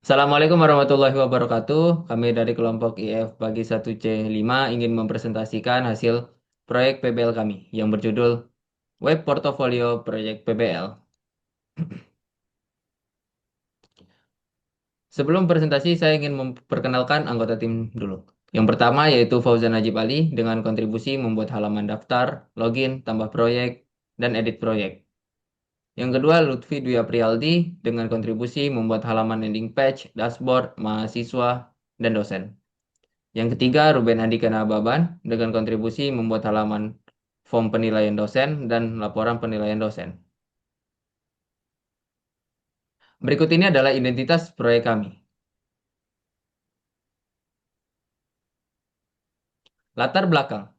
Assalamualaikum warahmatullahi wabarakatuh. Kami dari kelompok IF Bagi 1C5 ingin mempresentasikan hasil proyek PBL kami yang berjudul Web Portfolio Proyek PBL. Sebelum presentasi, saya ingin memperkenalkan anggota tim dulu. Yang pertama yaitu Fauzan Najib Ali dengan kontribusi membuat halaman daftar, login, tambah proyek, dan edit proyek. Yang kedua, Lutfi Dwi Apriyaldi dengan kontribusi membuat halaman landing page, dashboard, mahasiswa, dan dosen. Yang ketiga, Ruben Andika Nababan dengan kontribusi membuat halaman form penilaian dosen dan laporan penilaian dosen. Berikut ini adalah identitas proyek kami. Latar belakang.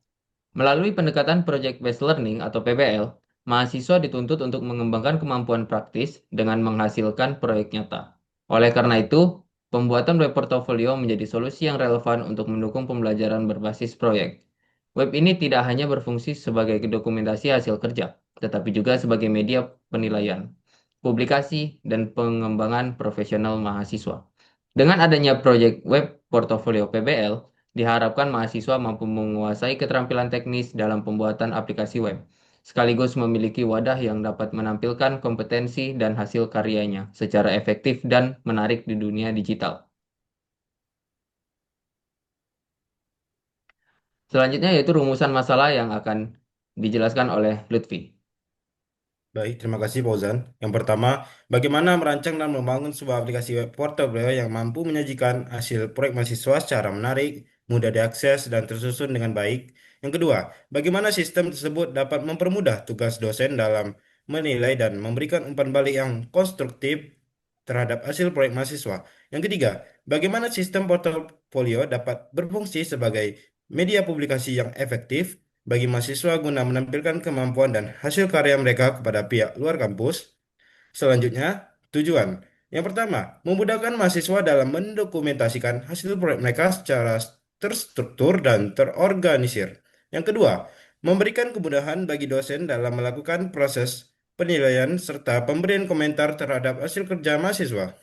Melalui pendekatan Project Based Learning atau PBL, mahasiswa dituntut untuk mengembangkan kemampuan praktis dengan menghasilkan proyek nyata. Oleh karena itu, pembuatan web portofolio menjadi solusi yang relevan untuk mendukung pembelajaran berbasis proyek. Web ini tidak hanya berfungsi sebagai dokumentasi hasil kerja, tetapi juga sebagai media penilaian, publikasi, dan pengembangan profesional mahasiswa. Dengan adanya proyek web portofolio PBL, diharapkan mahasiswa mampu menguasai keterampilan teknis dalam pembuatan aplikasi web, sekaligus memiliki wadah yang dapat menampilkan kompetensi dan hasil karyanya secara efektif dan menarik di dunia digital. Selanjutnya yaitu rumusan masalah yang akan dijelaskan oleh Lutfi. Baik, terima kasih Fauzan. Yang pertama, bagaimana merancang dan membangun sebuah aplikasi web portfolio yang mampu menyajikan hasil proyek mahasiswa secara menarik, mudah diakses, dan tersusun dengan baik. Yang kedua, bagaimana sistem tersebut dapat mempermudah tugas dosen dalam menilai dan memberikan umpan balik yang konstruktif terhadap hasil proyek mahasiswa. Yang ketiga, bagaimana sistem portofolio dapat berfungsi sebagai media publikasi yang efektif bagi mahasiswa guna menampilkan kemampuan dan hasil karya mereka kepada pihak luar kampus. Selanjutnya, tujuan. Yang pertama, memudahkan mahasiswa dalam mendokumentasikan hasil proyek mereka secara terstruktur dan terorganisir. Yang kedua, memberikan kemudahan bagi dosen dalam melakukan proses penilaian serta pemberian komentar terhadap hasil kerja mahasiswa.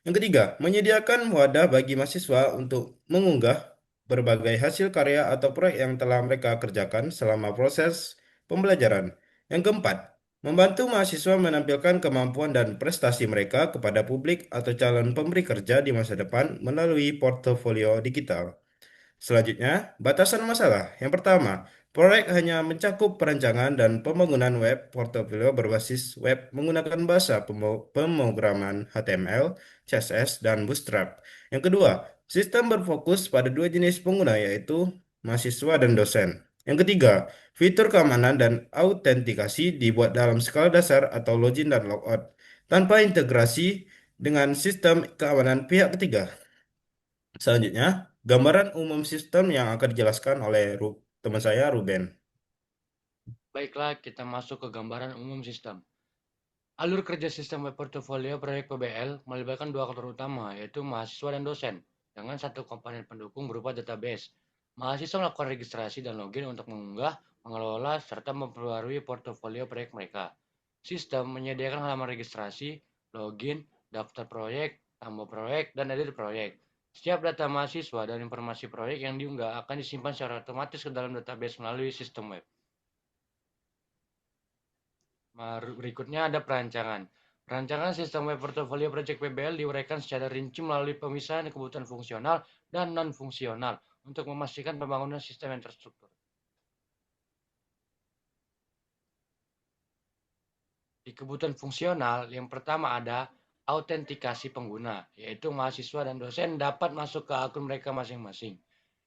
Yang ketiga, menyediakan wadah bagi mahasiswa untuk mengunggah berbagai hasil karya atau proyek yang telah mereka kerjakan selama proses pembelajaran. Yang keempat, membantu mahasiswa menampilkan kemampuan dan prestasi mereka kepada publik atau calon pemberi kerja di masa depan melalui portofolio digital. Selanjutnya, batasan masalah. Yang pertama, proyek hanya mencakup perancangan dan pembangunan web portofolio berbasis web menggunakan bahasa pemrograman HTML, CSS, dan Bootstrap. Yang kedua, sistem berfokus pada dua jenis pengguna yaitu mahasiswa dan dosen. Yang ketiga, fitur keamanan dan autentikasi dibuat dalam skala dasar atau login dan logout tanpa integrasi dengan sistem keamanan pihak ketiga. Selanjutnya, gambaran umum sistem yang akan dijelaskan oleh teman saya, Ruben. Baiklah, kita masuk ke gambaran umum sistem. Alur kerja sistem web portfolio proyek PBL melibatkan dua aktor utama, yaitu mahasiswa dan dosen, dengan satu komponen pendukung berupa database. Mahasiswa melakukan registrasi dan login untuk mengunggah, mengelola, serta memperbarui portofolio proyek mereka. Sistem menyediakan halaman registrasi, login, daftar proyek, tambah proyek, dan edit proyek. Setiap data mahasiswa dan informasi proyek yang diunggah akan disimpan secara otomatis ke dalam database melalui sistem web. Berikutnya ada perancangan. Perancangan sistem web portfolio Project PBL diuraikan secara rinci melalui pemisahan kebutuhan fungsional dan non-fungsional untuk memastikan pembangunan sistem yang terstruktur. Di kebutuhan fungsional, yang pertama ada autentikasi pengguna, yaitu mahasiswa dan dosen dapat masuk ke akun mereka masing-masing.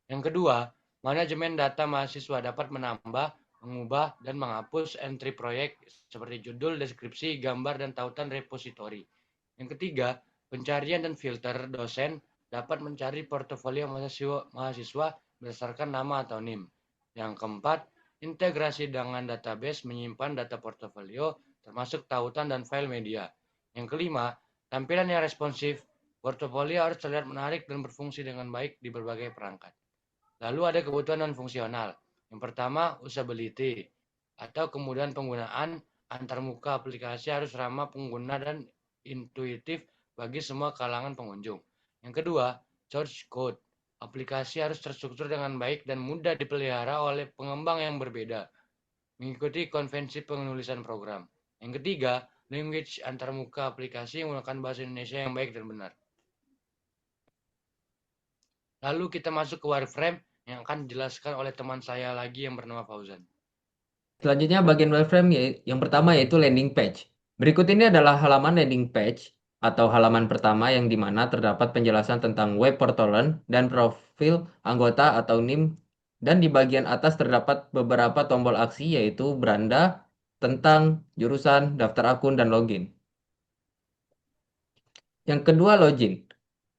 Yang kedua, manajemen data mahasiswa dapat menambah, mengubah, dan menghapus entry proyek seperti judul, deskripsi, gambar, dan tautan repositori. Yang ketiga, pencarian dan filter dosen dapat mencari portofolio mahasiswa berdasarkan nama atau NIM. Yang keempat, integrasi dengan database menyimpan data portofolio termasuk tautan dan file media. Yang kelima, tampilan yang responsif. Portofolio harus terlihat menarik dan berfungsi dengan baik di berbagai perangkat. Lalu ada kebutuhan non-fungsional. Yang pertama, usability atau kemudahan penggunaan antarmuka aplikasi harus ramah pengguna dan intuitif bagi semua kalangan pengunjung. Yang kedua, source code. Aplikasi harus terstruktur dengan baik dan mudah dipelihara oleh pengembang yang berbeda, mengikuti konvensi penulisan program. Yang ketiga, language antarmuka aplikasi yang menggunakan bahasa Indonesia yang baik dan benar. Lalu kita masuk ke wireframe yang akan dijelaskan oleh teman saya lagi yang bernama Fauzan. Selanjutnya bagian wireframe yang pertama yaitu landing page. Berikut ini adalah halaman landing page atau halaman pertama yang dimana terdapat penjelasan tentang web portalan dan profil anggota atau NIM, dan di bagian atas terdapat beberapa tombol aksi yaitu beranda, tentang, jurusan, daftar akun, dan login. Yang kedua, login.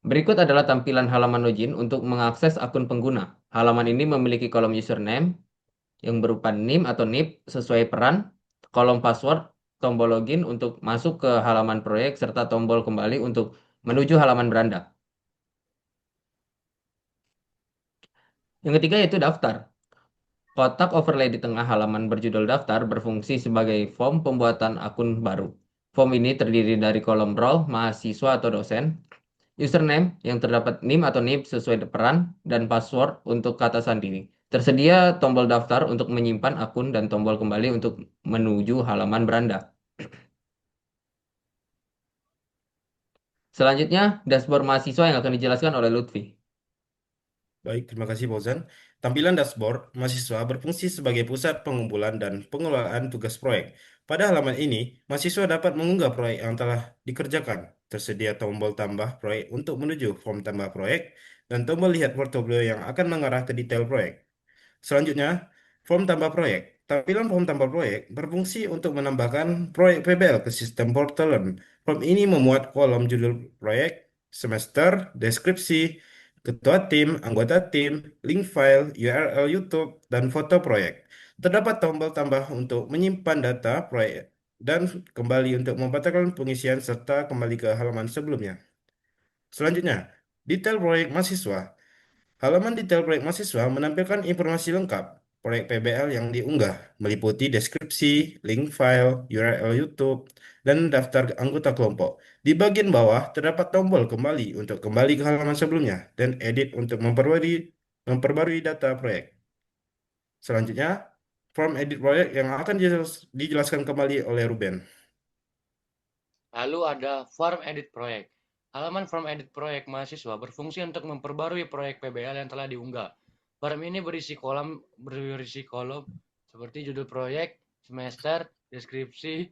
Berikut adalah tampilan halaman login untuk mengakses akun pengguna. Halaman ini memiliki kolom username yang berupa NIM atau NIP sesuai peran, kolom password, tombol login untuk masuk ke halaman proyek, serta tombol kembali untuk menuju halaman beranda. Yang ketiga yaitu daftar. Kotak overlay di tengah halaman berjudul daftar berfungsi sebagai form pembuatan akun baru. Form ini terdiri dari kolom role, mahasiswa atau dosen, username yang terdapat NIM atau NIP sesuai peran, dan password untuk kata sandiri. Tersedia tombol daftar untuk menyimpan akun dan tombol kembali untuk menuju halaman beranda. Selanjutnya, dashboard mahasiswa yang akan dijelaskan oleh Lutfi. Baik, terima kasih Fauzan. Tampilan dashboard mahasiswa berfungsi sebagai pusat pengumpulan dan pengelolaan tugas proyek. Pada halaman ini, mahasiswa dapat mengunggah proyek yang telah dikerjakan. Tersedia tombol tambah proyek untuk menuju form tambah proyek dan tombol lihat portofolio yang akan mengarah ke detail proyek. Selanjutnya, form tambah proyek. Tampilan form tambah proyek berfungsi untuk menambahkan proyek PBL ke sistem portalan. Form ini memuat kolom judul proyek, semester, deskripsi, ketua tim, anggota tim, link file, URL YouTube, dan foto proyek. Terdapat tombol tambah untuk menyimpan data proyek dan kembali untuk membatalkan pengisian serta kembali ke halaman sebelumnya. Selanjutnya, detail proyek mahasiswa. Halaman detail proyek mahasiswa menampilkan informasi lengkap proyek PBL yang diunggah, meliputi deskripsi, link file, URL YouTube, dan daftar anggota kelompok. Di bagian bawah terdapat tombol kembali untuk kembali ke halaman sebelumnya dan edit untuk memperbarui data proyek. Selanjutnya, form edit proyek yang akan dijelaskan kembali oleh Ruben. Lalu ada form edit proyek. Halaman form edit proyek mahasiswa berfungsi untuk memperbarui proyek PBL yang telah diunggah. Form ini berisi kolom seperti judul proyek, semester, deskripsi,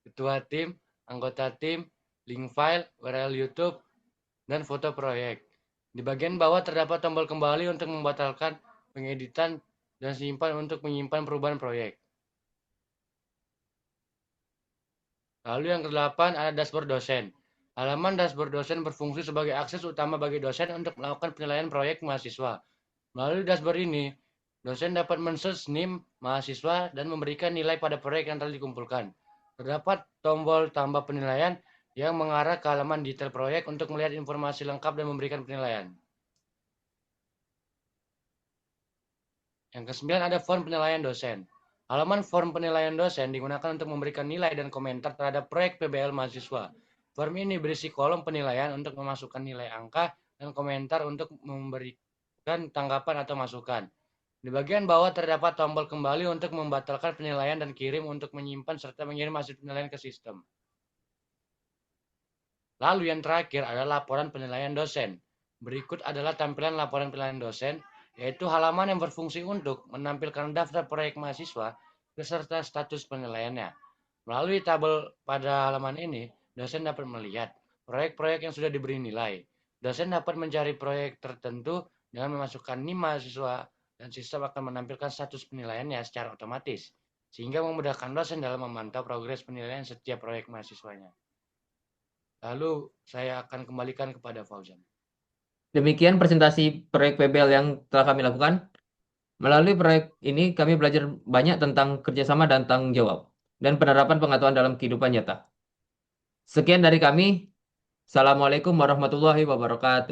ketua tim, anggota tim, link file, URL YouTube, dan foto proyek. Di bagian bawah terdapat tombol kembali untuk membatalkan pengeditan dan simpan untuk menyimpan perubahan proyek. Lalu yang kedelapan ada dashboard dosen. Halaman dashboard dosen berfungsi sebagai akses utama bagi dosen untuk melakukan penilaian proyek mahasiswa. Melalui dashboard ini, dosen dapat men-search NIM mahasiswa dan memberikan nilai pada proyek yang telah dikumpulkan. Terdapat tombol tambah penilaian yang mengarah ke halaman detail proyek untuk melihat informasi lengkap dan memberikan penilaian. Yang kesembilan ada form penilaian dosen. Halaman form penilaian dosen digunakan untuk memberikan nilai dan komentar terhadap proyek PBL mahasiswa. Form ini berisi kolom penilaian untuk memasukkan nilai angka dan komentar untuk memberikan tanggapan atau masukan. Di bagian bawah terdapat tombol kembali untuk membatalkan penilaian dan kirim untuk menyimpan serta mengirim hasil penilaian ke sistem. Lalu yang terakhir adalah laporan penilaian dosen. Berikut adalah tampilan laporan penilaian dosen, yaitu halaman yang berfungsi untuk menampilkan daftar proyek mahasiswa beserta status penilaiannya. Melalui tabel pada halaman ini, dosen dapat melihat proyek-proyek yang sudah diberi nilai. Dosen dapat mencari proyek tertentu dengan memasukkan NIM mahasiswa dan sistem akan menampilkan status penilaiannya secara otomatis, sehingga memudahkan dosen dalam memantau progres penilaian setiap proyek mahasiswanya. Lalu saya akan kembalikan kepada Fauzan. Demikian presentasi proyek PBL yang telah kami lakukan. Melalui proyek ini kami belajar banyak tentang kerjasama dan tanggung jawab dan penerapan pengetahuan dalam kehidupan nyata. Sekian dari kami. Assalamualaikum warahmatullahi wabarakatuh.